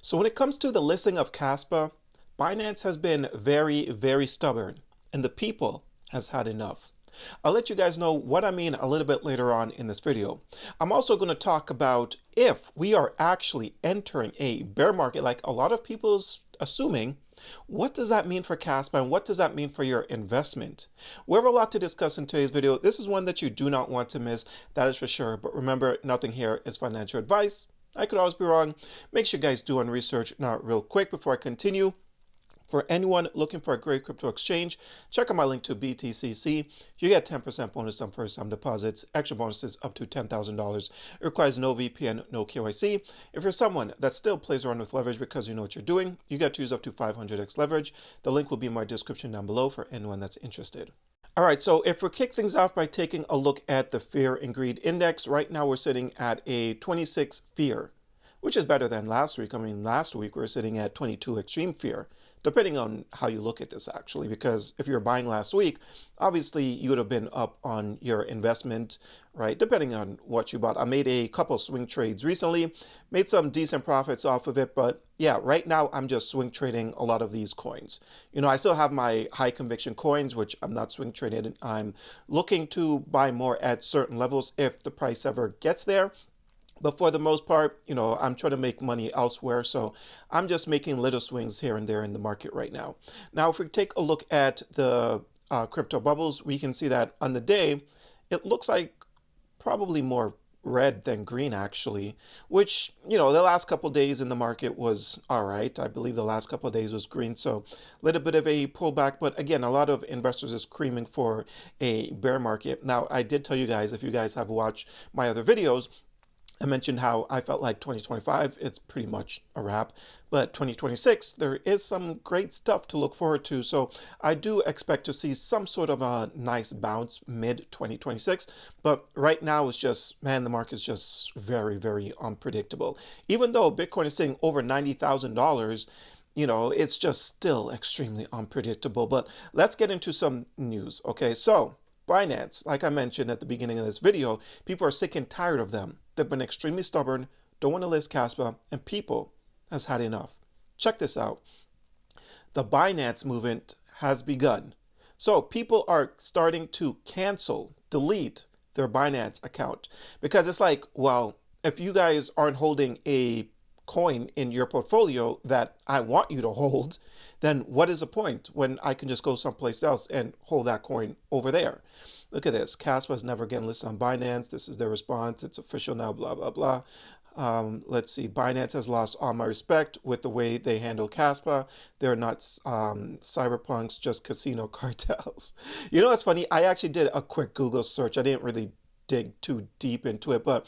So when it comes to the listing of Caspa, Binance has been very, very stubborn, and the people has had enough. I'll let you guys know what I mean a little bit later on in this video. I'm also going to talk about if we are actually entering a bear market like a lot of people's assuming. What does that mean for Caspa and what does that mean for your investment? We have a lot to discuss in today's video. This is one that you do not want to miss, that is for sure. But remember, nothing here is financial advice. I could always be wrong. Make sure you guys do on research. Now, real quick before I continue, for anyone looking for a great crypto exchange, check out my link to BTCC. You get 10% bonus on first-time deposits, extra bonuses up to $10,000. It requires no VPN, no KYC. If you're someone that still plays around with leverage because you know what you're doing, you get to use up to 500x leverage. The link will be in my description down below for anyone that's interested. All right, so if we kick things off by taking a look at the Fear and Greed Index, right now we're sitting at a 26 fear, which is better than last week. I mean, last week we were sitting at 22 extreme fear, depending on how you look at this actually, because if you were buying last week, obviously you would have been up on your investment, right? Depending on what you bought. I made a couple swing trades recently, made some decent profits off of it, but yeah, right now I'm just swing trading a lot of these coins. You know, I still have my high conviction coins, which I'm not swing trading. I'm looking to buy more at certain levels if the price ever gets there. But for the most part, you know, I'm trying to make money elsewhere. So I'm just making little swings here and there in the market right now. Now, if we take a look at the crypto bubbles, we can see that on the day, it looks like probably more red than green actually, which, you know, the last couple of days in the market was all right. I believe the last couple of days was green. So a little bit of a pullback. But again, a lot of investors is screaming for a bear market. Now, I did tell you guys, if you guys have watched my other videos, I mentioned how I felt like 2025, it's pretty much a wrap, but 2026, there is some great stuff to look forward to. So I do expect to see some sort of a nice bounce mid 2026. But right now it's just, man, the market's just very, very unpredictable. Even though Bitcoin is sitting over $90,000, you know, it's just still extremely unpredictable. But let's get into some news. Okay, so Binance, like I mentioned at the beginning of this video, people are sick and tired of them. They've been extremely stubborn, don't want to list Caspa, and people has had enough. Check this out. The Binance movement has begun. So people are starting to cancel, delete their Binance account because it's like, well, if you guys aren't holding a coin in your portfolio that I want you to hold, then what is the point when I can just go someplace else and hold that coin over there? Look at this. Caspa is never again listed on Binance. This is their response. It's official now, blah, blah, blah. Let's see. Binance has lost all my respect with the way they handle Caspa. They're not cyberpunks, just casino cartels. You know what's funny? I actually did a quick Google search. I didn't really dig too deep into it, but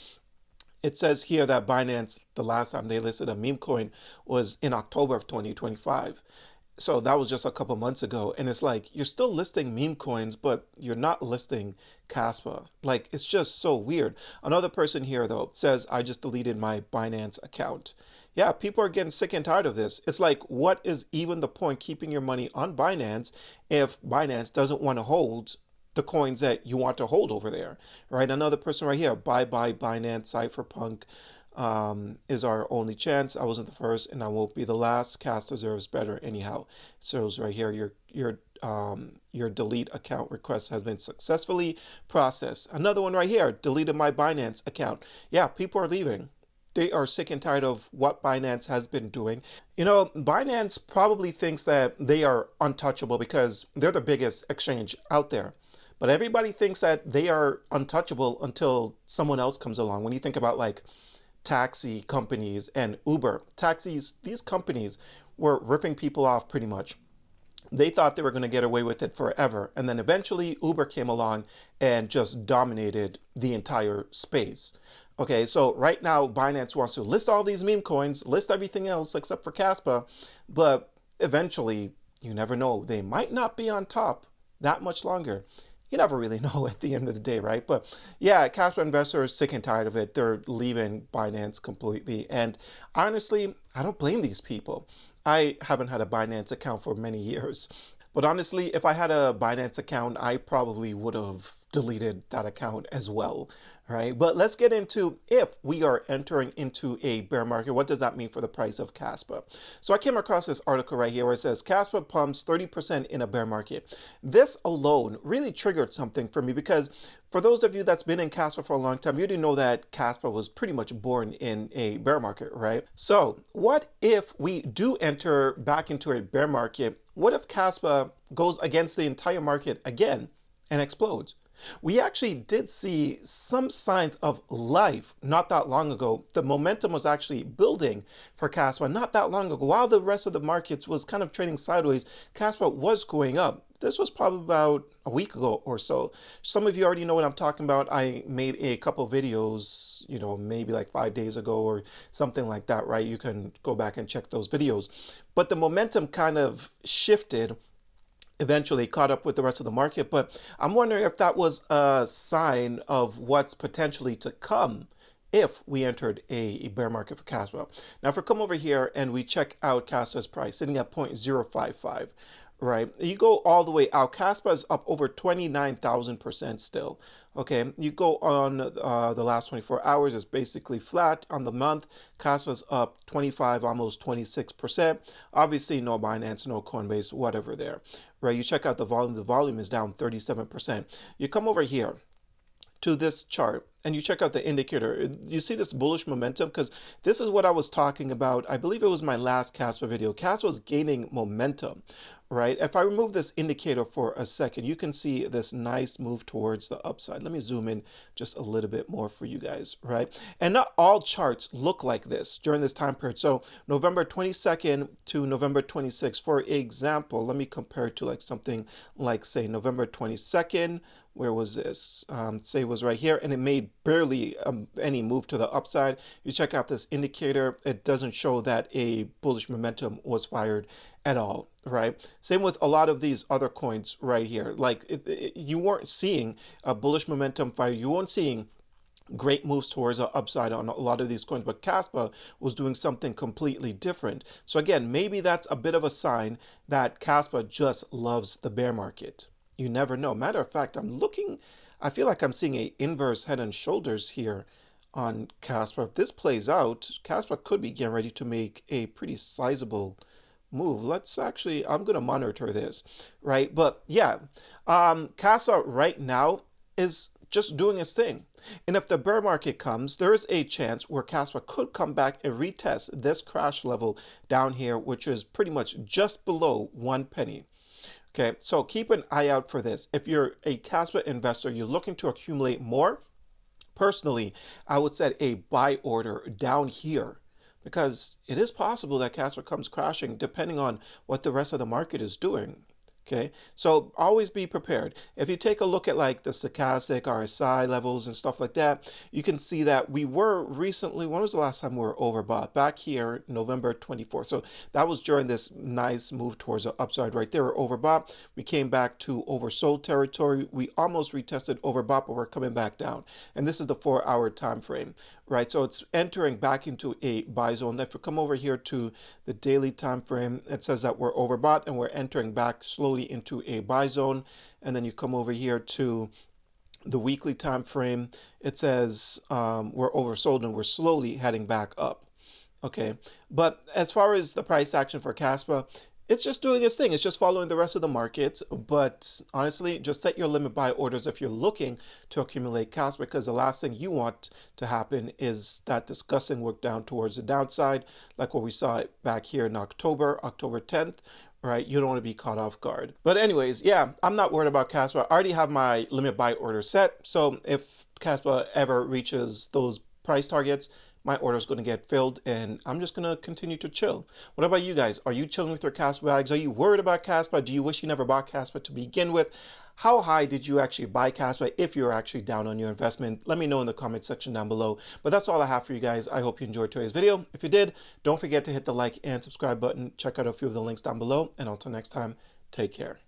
it says here that Binance, the last time they listed a meme coin was in October of 2025. So that was just a couple months ago. And it's like, you're still listing meme coins, but you're not listing Caspa. Like, it's just so weird. Another person here, though, says, I just deleted my Binance account. Yeah, people are getting sick and tired of this. It's like, what is even the point keeping your money on Binance if Binance doesn't want to hold the coins that you want to hold over there, right? Another person right here, bye Binance, cypherpunk is our only chance. I wasn't the first and I won't be the last. Cast deserves better anyhow. So right here, your delete account request has been successfully processed. Another one right here, deleted my Binance account. Yeah, people are leaving. They are sick and tired of what Binance has been doing. You know, Binance probably thinks that they are untouchable because they're the biggest exchange out there. But everybody thinks that they are untouchable until someone else comes along. When you think about like taxi companies and Uber, taxis, these companies were ripping people off pretty much. They thought they were going to get away with it forever. And then eventually Uber came along and just dominated the entire space. Okay, so right now Binance wants to list all these meme coins, list everything else except for Caspa. But eventually, you never know, they might not be on top that much longer. You never really know at the end of the day, right? But yeah, Caspa investors are sick and tired of it. They're leaving Binance completely. And honestly, I don't blame these people. I haven't had a Binance account for many years. But honestly, if I had a Binance account, I probably would have deleted that account as well, right? But let's get into, if we are entering into a bear market, what does that mean for the price of Caspa? So I came across this article right here where it says Caspa pumps 30% in a bear market. This alone really triggered something for me, because for those of you that's been in Caspa for a long time, you do know that Caspa was pretty much born in a bear market, right? So what if we do enter back into a bear market? What if Caspa goes against the entire market again and explodes? We actually did see some signs of life not that long ago. The momentum was actually building for Caspa not that long ago. While the rest of the markets was kind of trading sideways, Caspa was going up. This was probably about a week ago or so. Some of you already know what I'm talking about. I made a couple videos, maybe like 5 days ago or something like that, right? You can go back and check those videos. But the momentum kind of shifted, eventually caught up with the rest of the market. But I'm wondering if that was a sign of what's potentially to come if we entered a bear market for Caspa. Now, if we come over here and we check out Caspa's price, sitting at 0.055, right? You go all the way out. Caspa is up over 29,000% still. Okay, you go on the last 24 hours, it's basically flat. On the month, Caspa's up 25, almost 26%. Obviously, no Binance, no Coinbase, whatever there, right? You check out the volume is down 37%. You come over here to this chart and you check out the indicator. You see this bullish momentum, because this is what I was talking about. I believe it was my last Caspa video. Caspa was gaining momentum, right? If I remove this indicator for a second, you can see this nice move towards the upside. Let me zoom in just a little bit more for you guys, right? And not all charts look like this during this time period. So November 22nd to November 26th, for example, let me compare it to like something like, say, November 22nd. Where was this? Say it was right here, and it made barely any move to the upside. You check out this indicator, it doesn't show that a bullish momentum was fired at all, right? Same with a lot of these other coins right here. Like you weren't seeing a bullish momentum fire. You weren't seeing great moves towards the upside on a lot of these coins, but Caspa was doing something completely different. So again, maybe that's a bit of a sign that Caspa just loves the bear market. You never know. Matter of fact, I feel like I'm seeing a inverse head and shoulders here on Caspa. If this plays out, Caspa could be getting ready to make a pretty sizable move. I'm going to monitor this, right? But yeah, Caspa right now is just doing its thing. And if the bear market comes, there is a chance where Caspa could come back and retest this crash level down here, which is pretty much just below 1 penny. Okay, so keep an eye out for this. If you're a Caspa investor, you're looking to accumulate more, personally, I would set a buy order down here, because it is possible that Caspa comes crashing depending on what the rest of the market is doing. Okay, so always be prepared. If you take a look at like the stochastic RSI levels and stuff like that, you can see that we were recently, when was the last time we were overbought? Back here, November 24th. So that was during this nice move towards the upside right there. We're overbought. We came back to oversold territory. We almost retested overbought, but we're coming back down. And this is the 4-hour time frame, right? So it's entering back into a buy zone. If we come over here to the daily time frame, it says that we're overbought and we're entering back slowly into a buy zone. And then you come over here to the weekly time frame, it says we're oversold and we're slowly heading back up. Okay, but as far as the price action for Caspa, it's just doing its thing. It's just following the rest of the market. But honestly, just set your limit buy orders if you're looking to accumulate Caspa, because the last thing you want to happen is that disgusting work down towards the downside, like what we saw back here in October 10th. Right, you don't want to be caught off guard. But anyways, yeah, I'm not worried about Caspa. I already have my limit buy order set. So if Caspa ever reaches those price targets, my order is going to get filled and I'm just going to continue to chill. What about you guys? Are you chilling with your Caspa bags? Are you worried about Caspa? Do you wish you never bought Caspa to begin with? How high did you actually buy Caspa if you're actually down on your investment? Let me know in the comment section down below. But that's all I have for you guys. I hope you enjoyed today's video. If you did, don't forget to hit the like and subscribe button. Check out a few of the links down below. And until next time, take care.